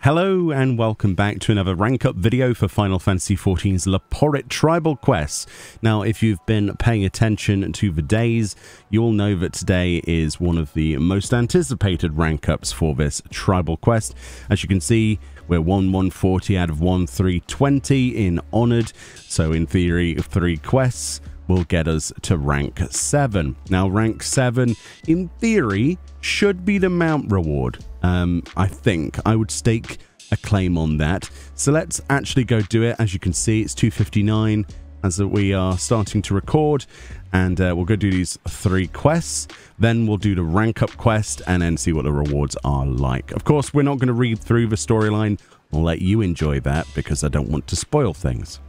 Hello and welcome back to another rank up video for Final Fantasy XIV's Loporrit Tribal Quest. Now, if you've been paying attention to the days, you'll know that today is one of the most anticipated rank ups for this Tribal Quest. As you can see, we're 140 out of 320 in Honored, so in theory, 3 quests will get us to rank 7. Now, rank 7, in theory, should be the mount reward. I think I would stake a claim on that. So let's actually go do it. As you can see, it's 2:59 as we are starting to record, and we'll go do these 3 quests. Then we'll do the rank up quest and then see what the rewards are like. Of course, we're not going to read through the storyline. I'll let you enjoy that because I don't want to spoil things.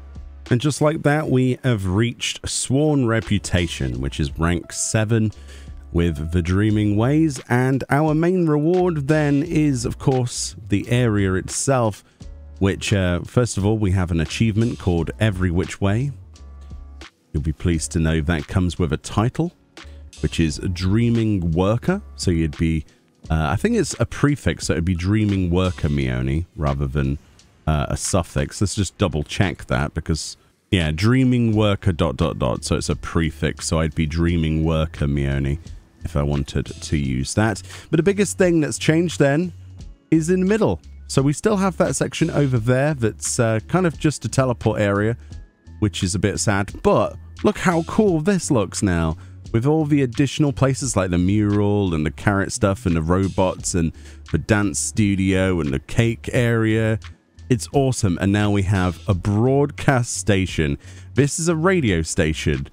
And just like that, we have reached Sworn Reputation, which is rank 7. With the Dreaming Ways, and our main reward then is, of course, the area itself, which, first of all, we have an achievement called Every Which Way. You'll be pleased to know that comes with a title, which is Dreaming Worker. So you'd be, I think it's a prefix, so it'd be Dreaming Worker Meoni, rather than a suffix. Let's just double check that, because, yeah, Dreaming Worker ... So it's a prefix, so I'd be Dreaming Worker Meoni if I wanted to use that. But the biggest thing that's changed then is in the middle. So we still have that section over there that's kind of just a teleport area, which is a bit sad. But look how cool this looks now, with all the additional places like the mural and the carrot stuff and the robots and the dance studio and the cake area. It's awesome. And now we have a broadcast station. This is a radio station.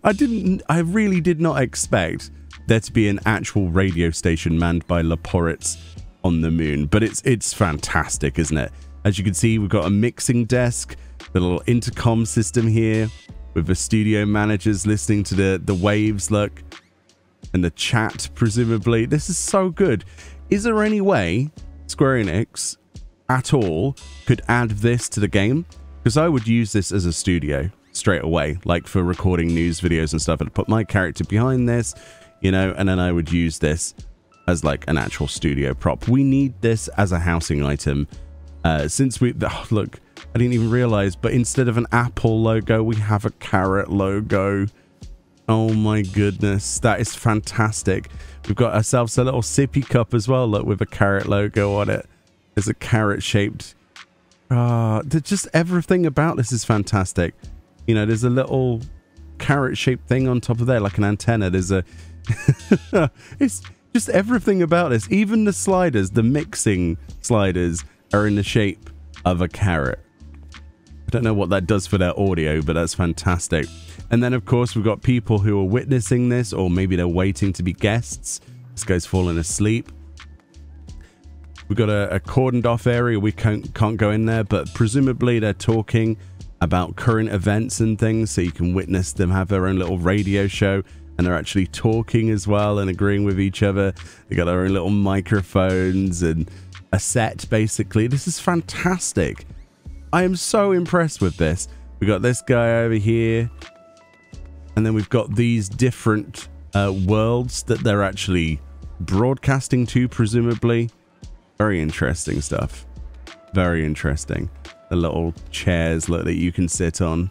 I really did not expect there to be an actual radio station manned by Loporrits on the moon, but it's fantastic, isn't it? As you can see, we've got a mixing desk, the little intercom system here with the studio managers listening to the waves, look, and the chat, presumably. This is so good. Is there any way Square Enix at all could add this to the game? Because I would use this as a studio straight away, like for recording news videos and stuff. I'd put my character behind this, you know, and then I would use this as like an actual studio prop. We need this as a housing item. Since we, look, I didn't even realize, but instead of an apple logo, we have a carrot logo. Oh my goodness, that is fantastic. We've got ourselves a little sippy cup as well, look, with a carrot logo on it. There's a carrot shaped. Just everything about this is fantastic. You know, there's a little carrot-shaped thing on top of there, like an antenna. There's a... it's just everything about this. Even the sliders, the mixing sliders, are in the shape of a carrot. I don't know what that does for their audio, but that's fantastic. And then, of course, we've got people who are witnessing this, or maybe they're waiting to be guests. This guy's falling asleep. We've got a cordoned-off area. We can't go in there, but presumably they're talking about current events and things, so you can witness them have their own little radio show, and they're actually talking as well and agreeing with each other. They got their own little microphones and a set, basically. This is fantastic. I am so impressed with this. We got this guy over here, and then we've got these different worlds that they're actually broadcasting to, presumably. Very interesting stuff. Very interesting. The little chairs, look, that you can sit on.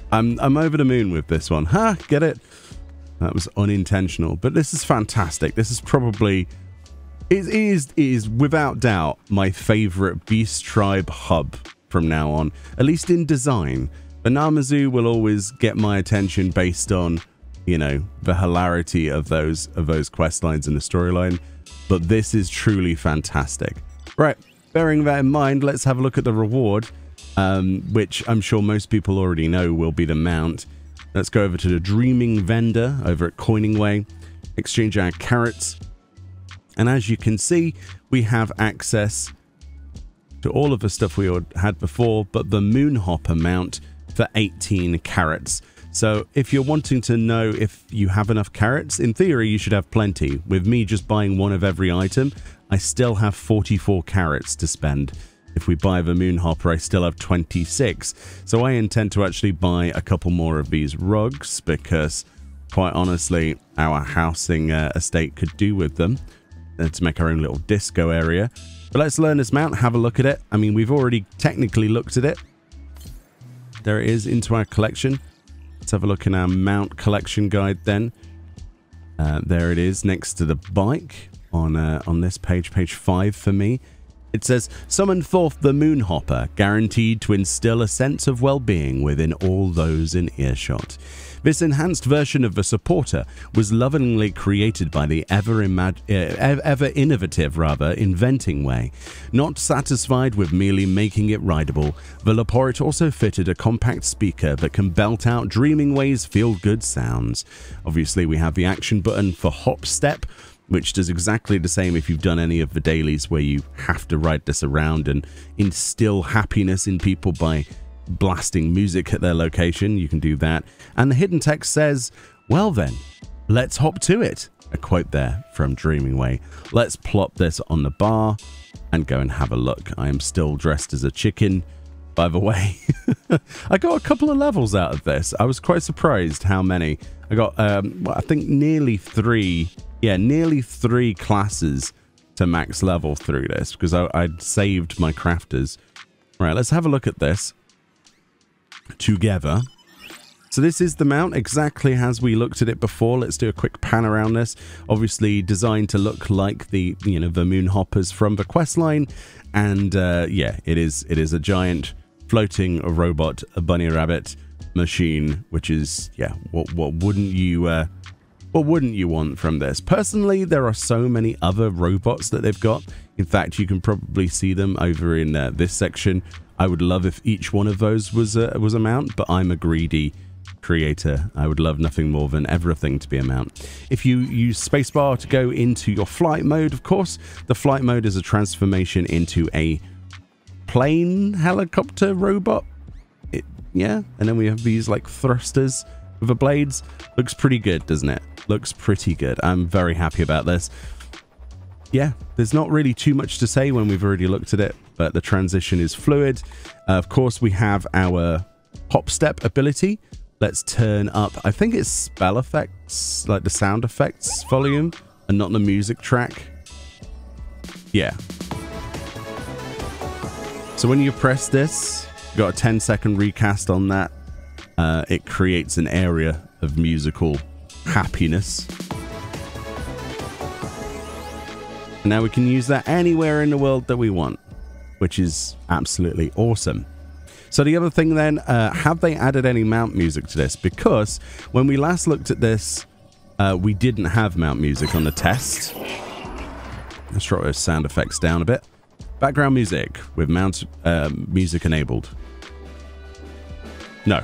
I'm over the moon with this one. Ha! Get it? That was unintentional, but this is fantastic. This is probably... It is without doubt my favorite Beast Tribe hub from now on, at least in design. But Namazu will always get my attention based on, you know, the hilarity of those quest lines in the storyline. But this is truly fantastic. Right. Bearing that in mind, let's have a look at the reward, which I'm sure most people already know will be the mount. Let's go over to the Dreaming Vendor over at Coining Way, exchange our carrots, and as you can see, we have access to all of the stuff we had before, but the Moonhopper mount for 18 carrots. So if you're wanting to know if you have enough carrots, in theory you should have plenty. With me just buying one of every item, I still have 44 carrots to spend. If we buy the Moonhopper, I still have 26. So I intend to actually buy a couple more of these rugs, because quite honestly, our housing estate could do with them. To make our own little disco area. But let's learn this mount, have a look at it. I mean, we've already technically looked at it. There it is into our collection. Let's have a look in our mount collection guide then. There it is next to the bike on this page, page 5 for me. It says, summon forth the Moonhopper, guaranteed to instill a sense of well-being within all those in earshot. This enhanced version of the supporter was lovingly created by the ever innovative, inventing way. Not satisfied with merely making it rideable, the Loporrit also fitted a compact speaker that can belt out Dreaming Way's feel-good sounds. Obviously, we have the action button for Hop Step, which does exactly the same if you've done any of the dailies where you have to ride this around and instill happiness in people by blasting music at their location. You can do that. And the hidden text says, well then, let's hop to it. A quote there from Dreaming Way. Let's plop this on the bar and go and have a look. I am still dressed as a chicken, by the way. I got a couple of levels out of this. I was quite surprised how many. I got, I think nearly 3 classes to max level through this because I'd saved my crafters. Right, let's have a look at this together. So this is the mount exactly as we looked at it before. Let's do a quick pan around this. Obviously designed to look like the the Moonhoppers from the questline, and yeah, it is a giant floating robot, a bunny rabbit machine, which is, yeah, what wouldn't you want from this? Personally, there are so many other robots that they've got. In fact, you can probably see them over in this section. I would love if each one of those was a mount, but I'm a greedy creator. I would love nothing more than everything to be a mount. If you use spacebar to go into your flight mode, of course, the flight mode is a transformation into a plane helicopter robot. Yeah, and then we have these like thrusters with the blades. Looks pretty good, doesn't it? Looks pretty good. I'm very happy about this. Yeah, there's not really too much to say when we've already looked at it, but the transition is fluid. Of course, we have our hop step ability. Let's turn up, I think it's spell effects, like the sound effects volume, and not the music track. Yeah. So when you press this, you've got a 10-second recast on that. It creates an area of musical happiness. And now we can use that anywhere in the world that we want, which is absolutely awesome. So the other thing then, have they added any mount music to this? Because when we last looked at this, we didn't have mount music on the test. Let's drop those sound effects down a bit. Background music with mount music enabled. No.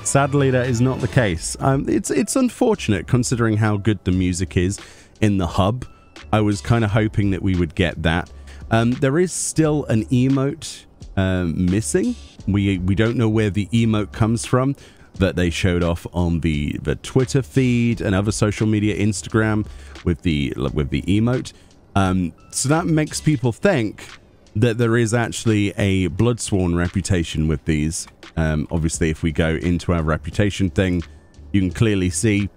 Sadly, that is not the case. It's unfortunate considering how good the music is in the hub. I was kind of hoping that we would get that. There is still an emote missing. We don't know where the emote comes from that they showed off on the Twitter feed and other social media, Instagram with the emote. So that makes people think that there is actually a Bloodsworn reputation with these. Obviously, if we go into our reputation thing, you can clearly see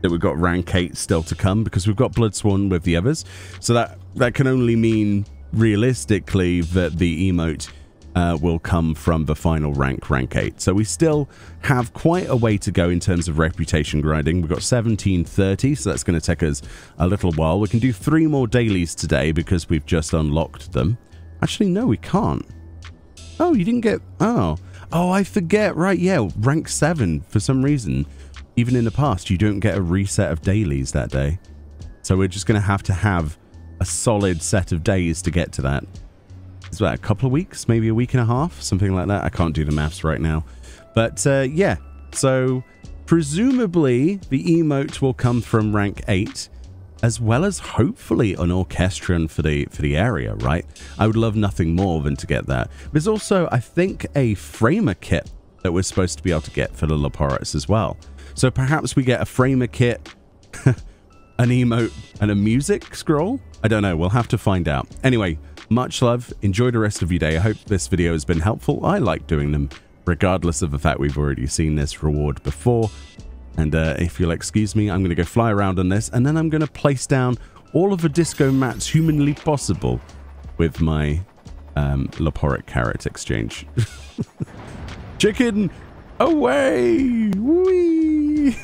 that we've got rank 8 still to come because we've got Bloodsworn with the others. So that can only mean realistically that the emote will come from the final rank 8. So we still have quite a way to go in terms of reputation grinding. We've got 1730, so that's going to take us a little while. We can do 3 more dailies today because we've just unlocked them. Actually, no, we can't. Oh, you didn't get... Oh, I forget. Right, yeah, rank 7 for some reason. Even in the past, you don't get a reset of dailies that day. So we're just going to have a solid set of days to get to that. Is that a couple of weeks? Maybe a week and a half? Something like that. I can't do the maths right now. But yeah, so presumably the emote will come from rank 8, as well as hopefully an orchestrion for the area, right? I would love nothing more than to get that. There's also, I think, a framer kit that we're supposed to be able to get for the Loporrits as well. So perhaps we get a framer kit an emote and a music scroll? I don't know. We'll have to find out. Anyway, much love. Enjoy the rest of your day. I hope this video has been helpful. I like doing them, regardless of the fact we've already seen this reward before. And if you'll excuse me, I'm going to go fly around on this, and then I'm going to place down all of the disco mats humanly possible with my Loporrit carrot exchange. Chicken away! Whee!